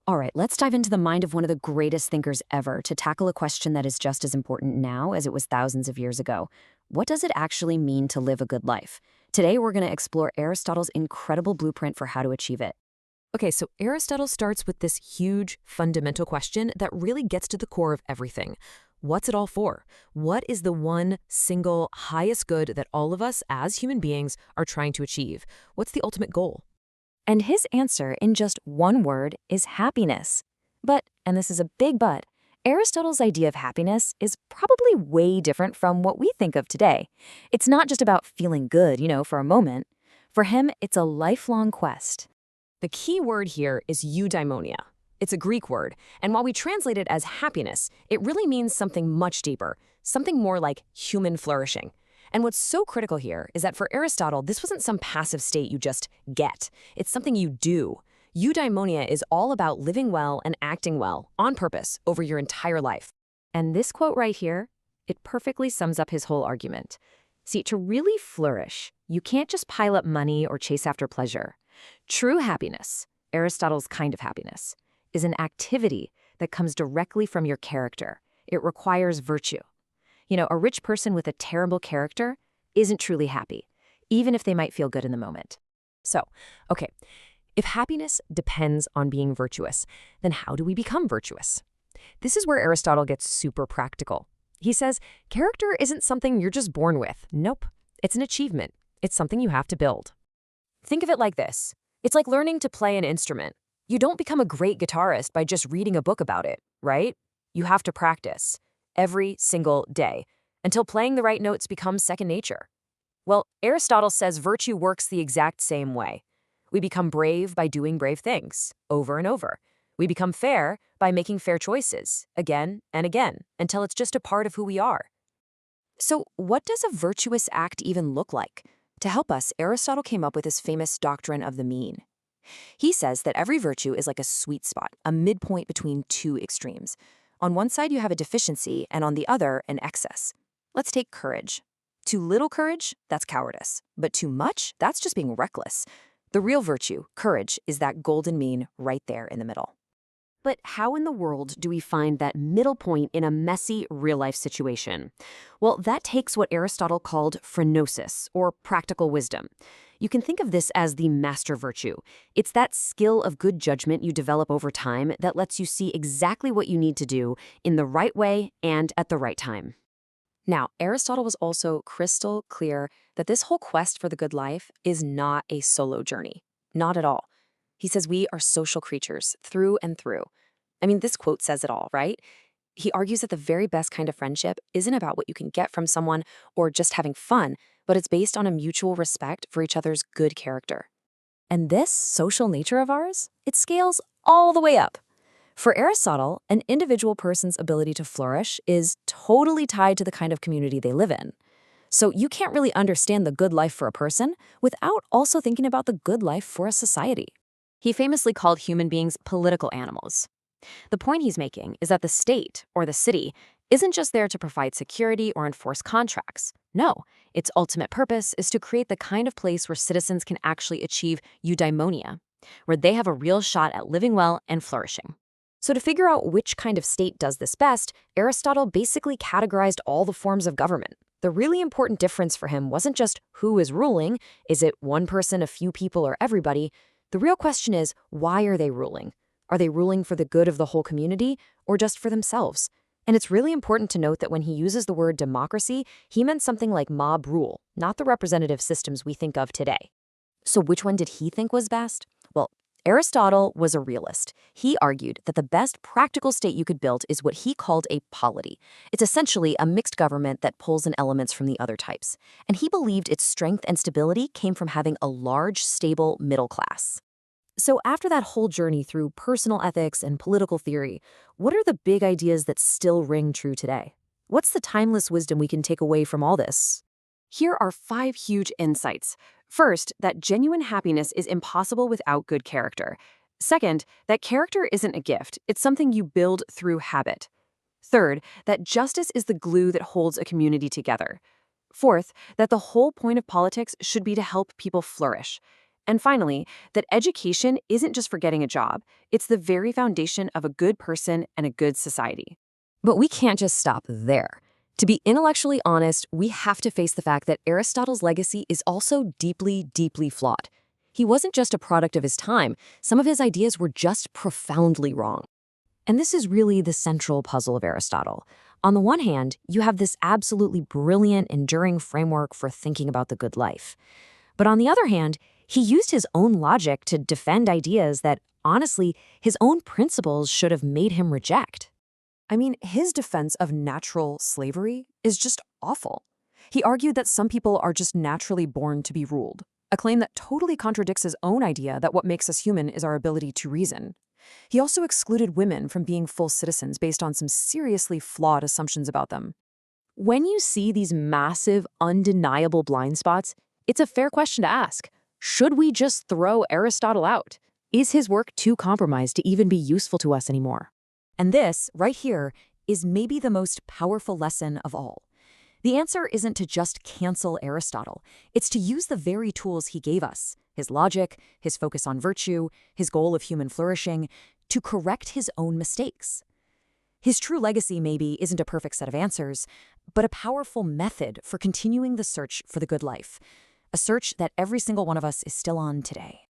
All right, let's dive into the mind of one of the greatest thinkers ever to tackle a question that is just as important now as it was thousands of years ago. What does it actually mean to live a good life? Today, we're going to explore Aristotle's incredible blueprint for how to achieve it. Okay, so Aristotle starts with this huge, fundamental question that really gets to the core of everything. What's it all for? What is the one single highest good that all of us as human beings are trying to achieve? What's the ultimate goal? And his answer, in just one word, is happiness. But, and this is a big but, Aristotle's idea of happiness is probably way different from what we think of today. It's not just about feeling good, for a moment. For him, it's a lifelong quest. The key word here is eudaimonia. It's a Greek word, and while we translate it as happiness, it really means something much deeper, something more like human flourishing. And what's so critical here is that for Aristotle, this wasn't some passive state you just get. It's something you do. Eudaimonia is all about living well and acting well, on purpose, over your entire life. And this quote right here, it perfectly sums up his whole argument. See, to really flourish, you can't just pile up money or chase after pleasure. True happiness, Aristotle's kind of happiness, is an activity that comes directly from your character. It requires virtue. A rich person with a terrible character isn't truly happy, even if they might feel good in the moment. So, okay, if happiness depends on being virtuous, then how do we become virtuous? This is where Aristotle gets super practical. He says, character isn't something you're just born with. Nope, it's an achievement. It's something you have to build. Think of it like this. It's like learning to play an instrument. You don't become a great guitarist by just reading a book about it, right? You have to practice every single day until playing the right notes becomes second nature. Well, Aristotle says virtue works the exact same way. We become brave by doing brave things over and over. We become fair by making fair choices again and again until it's just a part of who we are. So what does a virtuous act even look like? To help us, Aristotle came up with his famous doctrine of the mean. He says that every virtue is like a sweet spot, a midpoint between two extremes. On one side, you have a deficiency, and on the other, an excess. Let's take courage. Too little courage, that's cowardice. But too much, that's just being reckless. The real virtue, courage, is that golden mean right there in the middle. But how in the world do we find that middle point in a messy real-life situation? Well, that takes what Aristotle called phronosis, or practical wisdom. You can think of this as the master virtue. It's that skill of good judgment you develop over time that lets you see exactly what you need to do in the right way and at the right time. Now, Aristotle was also crystal clear that this whole quest for the good life is not a solo journey. Not at all. He says we are social creatures through and through. I mean, this quote says it all, right? He argues that the very best kind of friendship isn't about what you can get from someone or just having fun, but it's based on a mutual respect for each other's good character. And this social nature of ours, it scales all the way up. For Aristotle, an individual person's ability to flourish is totally tied to the kind of community they live in. So you can't really understand the good life for a person without also thinking about the good life for a society. He famously called human beings political animals. The point he's making is that the state, or the city, isn't just there to provide security or enforce contracts. No, its ultimate purpose is to create the kind of place where citizens can actually achieve eudaimonia, where they have a real shot at living well and flourishing. So to figure out which kind of state does this best, Aristotle basically categorized all the forms of government. The really important difference for him wasn't just who is ruling, is it one person, a few people, or everybody? The real question is, why are they ruling? Are they ruling for the good of the whole community or just for themselves? And it's really important to note that when he uses the word democracy, he meant something like mob rule, not the representative systems we think of today. So which one did he think was best? Well, Aristotle was a realist. He argued that the best practical state you could build is what he called a polity. It's essentially a mixed government that pulls in elements from the other types. And he believed its strength and stability came from having a large, stable middle class. So after that whole journey through personal ethics and political theory, what are the big ideas that still ring true today? What's the timeless wisdom we can take away from all this? Here are 5 huge insights. First, that genuine happiness is impossible without good character. Second, that character isn't a gift, it's something you build through habit. Third, that justice is the glue that holds a community together. Fourth, that the whole point of politics should be to help people flourish. And finally, that education isn't just for getting a job, it's the very foundation of a good person and a good society. But we can't just stop there. To be intellectually honest, we have to face the fact that Aristotle's legacy is also deeply, deeply flawed. He wasn't just a product of his time. Some of his ideas were just profoundly wrong. And this is really the central puzzle of Aristotle. On the one hand, you have this absolutely brilliant, enduring framework for thinking about the good life. But on the other hand, he used his own logic to defend ideas that, honestly, his own principles should have made him reject. I mean, his defense of natural slavery is just awful. He argued that some people are just naturally born to be ruled, a claim that totally contradicts his own idea that what makes us human is our ability to reason. He also excluded women from being full citizens based on some seriously flawed assumptions about them. When you see these massive, undeniable blind spots, it's a fair question to ask. Should we just throw Aristotle out? Is his work too compromised to even be useful to us anymore? And this, right here, is maybe the most powerful lesson of all. The answer isn't to just cancel Aristotle. It's to use the very tools he gave us, his logic, his focus on virtue, his goal of human flourishing, to correct his own mistakes. His true legacy maybe isn't a perfect set of answers, but a powerful method for continuing the search for the good life, a search that every single one of us is still on today.